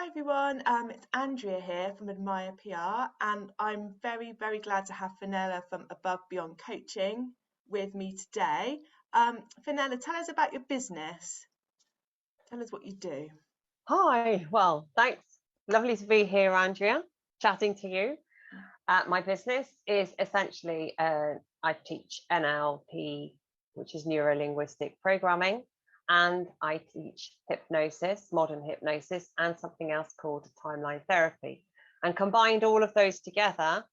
Hi everyone, it's Andrea here from Admire PR, and I'm very, very glad to have Fenella from Above Beyond Coaching with me today. Fenella, tell us about your business. Tell us what you do. Hi, well, thanks. Lovely to be here, Andrea, chatting to you. My business is essentially, I teach NLP, which is neuro-linguistic programming, and I teach hypnosis, modern hypnosis, and something else called timeline therapy. And combined all of those together,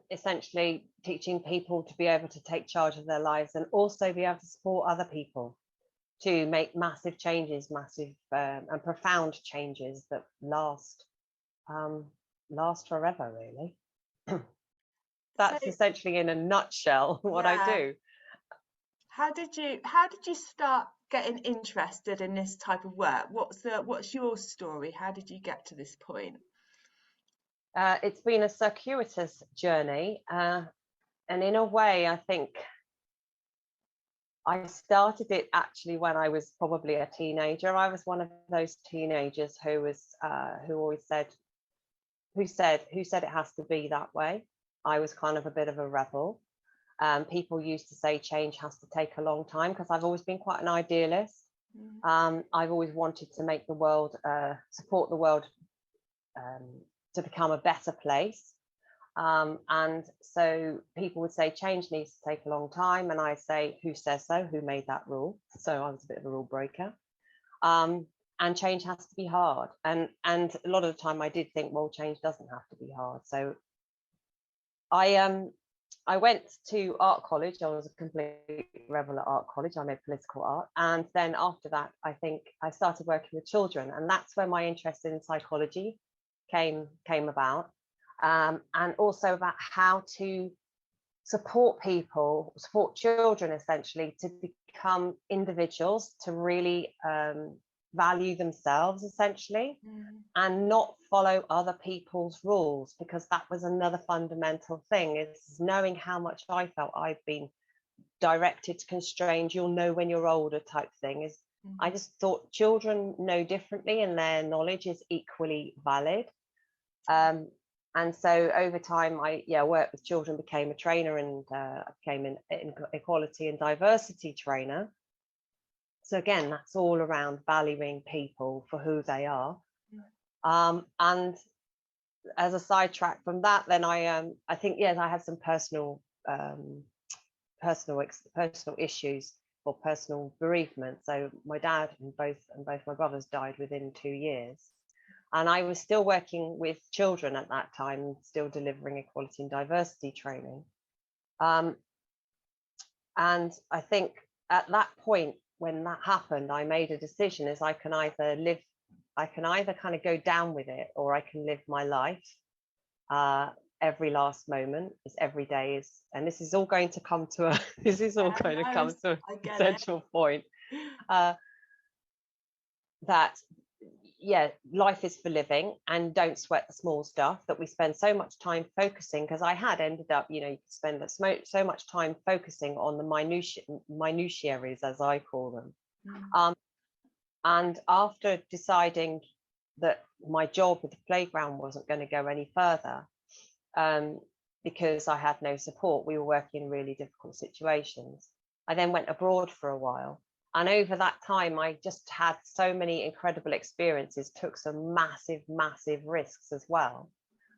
essentially teaching people to be able to take charge of their lives and also be able to support other people to make massive changes, massive and profound changes that last forever, really. That's So, essentially in a nutshell what I yeah, do. how did you start getting interested in this type of work? What's your story? How did you get to this point? It's been a circuitous journey, and in a way, I think I started it actually when I was probably a teenager. I was one of those teenagers who always said, who said it has to be that way. I was kind of a bit of a rebel. People used to say change has to take a long time because I've always been quite an idealist. I've always wanted to make the world, support the world to become a better place. And so people would say change needs to take a long time. And I say, who says so? Who made that rule? So I was a bit of a rule breaker. And change has to be hard. And a lot of the time I did think, well, change doesn't have to be hard. So I went to art college. I was a complete rebel at art college. I made political art. And then after that, I think I started working with children. And that's where my interest in psychology came about. And also about how to support people, support children essentially to become individuals, to really value themselves essentially, and not follow other people's rules, because that was another fundamental thing, is knowing how much I felt I've been directed, constrained. You'll know when you're older type thing is. I just thought children know differently and their knowledge is equally valid. And so over time, I worked with children, became a trainer, and became an equality and diversity trainer. So again, that's all around valuing people for who they are. And as a sidetrack from that, then I think, yes, I had some personal issues or personal bereavement. So my dad and both my brothers died within 2 years. And I was still working with children at that time, still delivering equality and diversity training. And I think at that point, when that happened, I made a decision: is I can either kind of go down with it, or I can live my life every last moment, as every day is. And this is all going to come to a this is all going to come to an essential point, that life is for living, and don't sweat the small stuff that we spend so much time focusing, because I had ended up, you spend so much time focusing on the minutiaries, as I call them. And after deciding that my job with the playground wasn't going to go any further, because I had no support, we were working in really difficult situations, I then went abroad for a while. And over that time, I just had so many incredible experiences, took some massive, massive risks as well.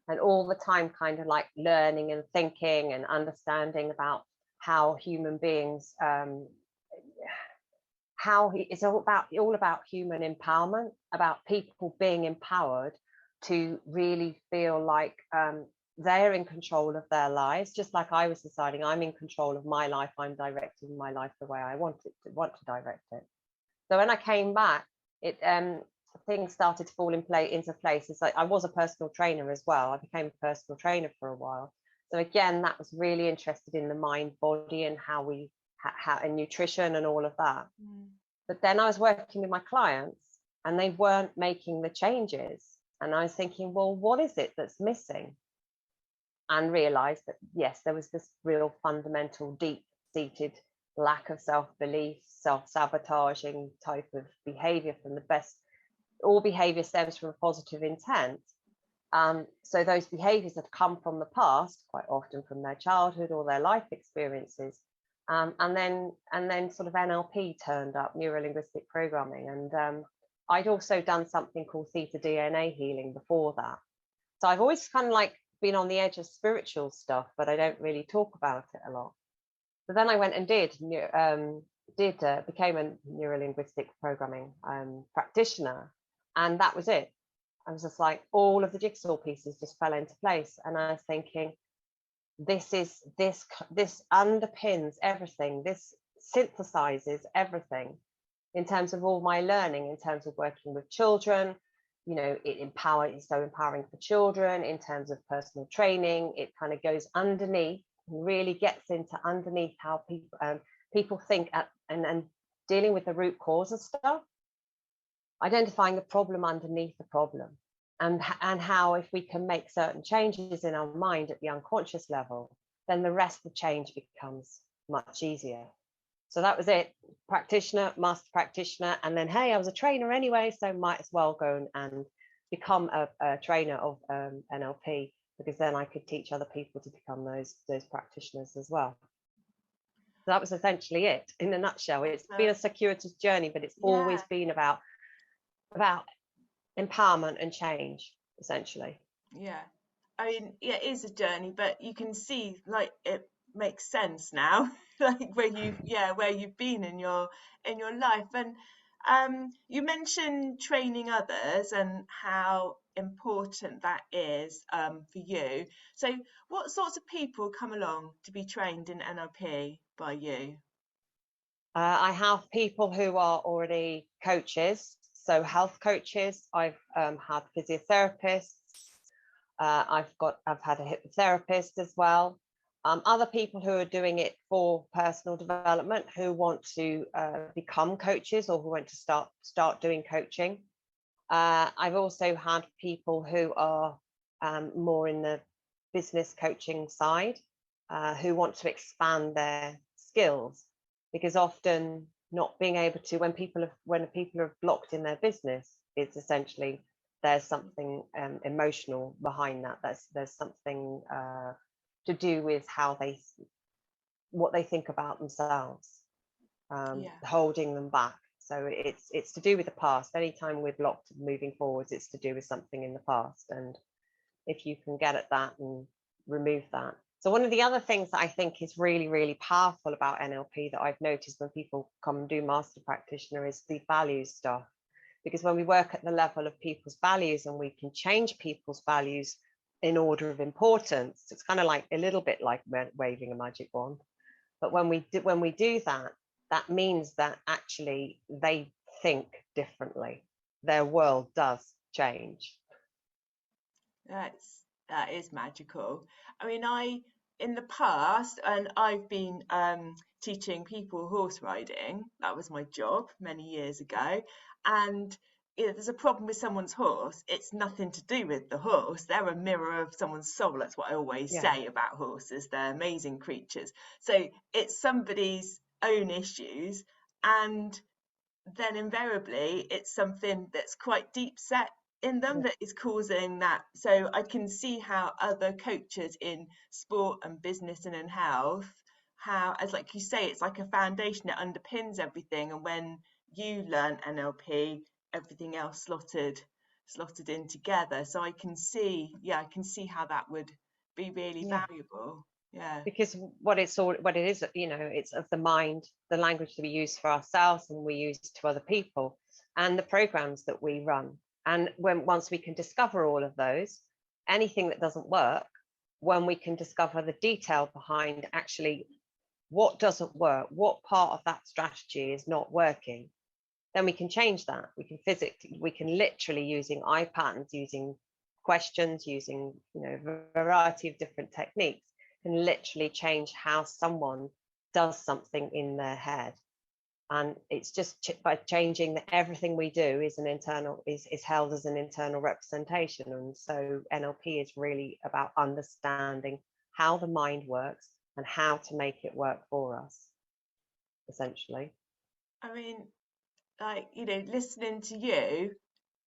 And all the time kind of like learning and thinking and understanding about how human beings, it's all about human empowerment, about people being empowered to really feel like they're in control of their lives, just like I was deciding I'm in control of my life. I'm directing my life the way I want to direct it. So when I came back, things started to fall into place. It's like I was a personal trainer as well. I became a personal trainer for a while. So again, that was really interested in the mind, body, and how and nutrition and all of that. But then I was working with my clients, and they weren't making the changes. And I was thinking, well, what is it that's missing? And realized that, yes, there was this real fundamental, deep-seated lack of self-belief, self-sabotaging type of behavior from the best, all behavior stems from a positive intent. So those behaviors have come from the past, quite often from their childhood or their life experiences. And then sort of NLP turned up, neuro linguistic programming. And I'd also done something called theta DNA healing before that. So I've always kind of like been on the edge of spiritual stuff, but I don't really talk about it a lot. So then I went and became a neuro linguistic programming practitioner, and that was it. I was just like, all of the jigsaw pieces just fell into place, and I was thinking, this underpins everything. This synthesizes everything in terms of all my learning, in terms of working with children. You know, it's so empowering for children in terms of personal training. It kind of goes underneath, really gets into underneath how people think and dealing with the root cause of stuff, identifying the problem underneath the problem, and how if we can make certain changes in our mind at the unconscious level, then the rest of the change becomes much easier. So that was it. Practitioner, master practitioner, and then, hey, I was a trainer anyway, so might as well go and become a trainer of NLP, because then I could teach other people to become those practitioners as well. So that was essentially it in a nutshell. It's been a circuitous journey, but it's always been about empowerment and change, essentially. Yeah. I mean, yeah, it is a journey, but you can see like it makes sense now, like where you've been in your life. And you mentioned training others and how important that is for you. So what sorts of people come along to be trained in NLP by you? I have people who are already coaches, so health coaches. I've had physiotherapists. I've had a hypnotherapist as well. Other people who are doing it for personal development, who want to become coaches or who want to start doing coaching. I've also had people who are more in the business coaching side, who want to expand their skills, because often not being able to, when people are blocked in their business, it's essentially there's something emotional behind that. There's something to do with what they think about themselves, holding them back. So it's to do with the past. Anytime we're blocked moving forwards, it's to do with something in the past. And if you can get at that and remove that. So one of the other things that I think is really, really powerful about NLP that I've noticed when people come and do master practitioner is the values stuff. Because when we work at the level of people's values and we can change people's values in order of importance, it's kind of like a little bit like waving a magic wand. But when we do that, that means that actually they think differently. Their world does change. That is magical. I mean, in the past, and I've been teaching people horse riding. That was my job many years ago. And if there's a problem with someone's horse, it's nothing to do with the horse. They're a mirror of someone's soul. That's what I always say about horses. They're amazing creatures. So it's somebody's own issues, and then invariably it's something that's quite deep set in them that is causing that. So I can see how other coaches in sport and business and in health, how, as like you say, it's like a foundation that underpins everything. And when you learn NLP, everything else slotted in together. So I can see how that would be really valuable. Yeah. Because what it is, you know, it's of the mind, the language that we use for ourselves and we use to other people, and the programs that we run. And once we can discover all of those, anything that doesn't work, when we can discover the detail behind actually what doesn't work, what part of that strategy is not working, then we can change that. We can literally, using eye patterns, using questions, using, you know, a variety of different techniques, can literally change how someone does something in their head. And it's just by changing that everything we do is held as an internal representation. And so NLP is really about understanding how the mind works and how to make it work for us, essentially. I mean, like, you know, listening to you,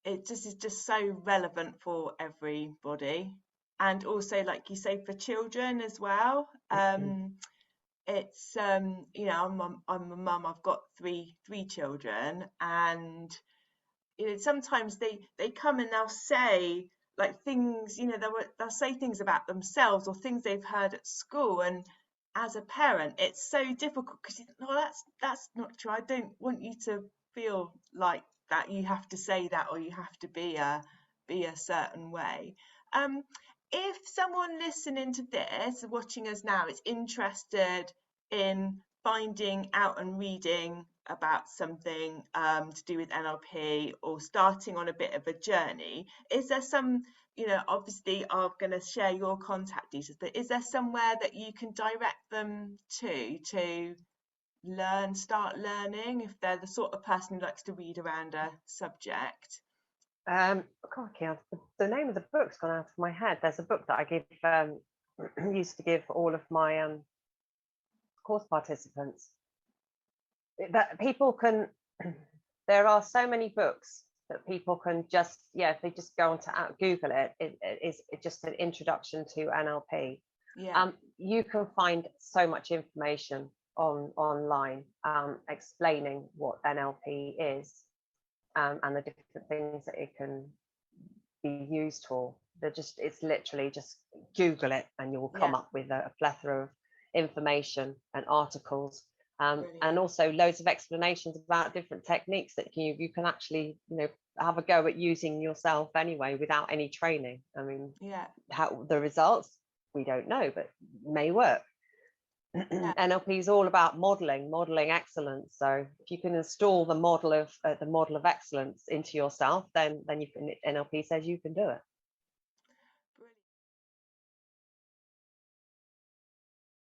it just is just so relevant for everybody, and also, like you say, for children as well. It's you know, I'm a mum. I've got three children, and you know, sometimes they come and they'll say like things, you know, they'll say things about themselves or things they've heard at school, and as a parent it's so difficult because no, that's not true. I don't want you to feel like that you have to say that, or you have to be a certain way. um if someone listening to this, watching us now, is interested in finding out and reading about something to do with NLP, or starting on a bit of a journey, is there some, you know, obviously I'm going to share your contact details, but is there somewhere that you can direct them to start learning, if they're the sort of person who likes to read around a subject? Crikey, the name of the book's gone out of my head. There's a book that I give used to give all of my course participants, that people can there are so many books that people can just, yeah, if they just go on to Google it, it's just an introduction to NLP. Yeah. You can find so much information online explaining what NLP is, and the different things that it can be used for. It's literally just Google it and you will come Yeah. up with a plethora of information and articles, and Brilliant. also loads of explanations about different techniques that you can actually, you know, have a go at using yourself anyway without any training. I mean, Yeah. how the results, we don't know, but may work. Yeah. NLP is all about modeling excellence. So if you can install the model of excellence into yourself, then you can, NLP says you can do it.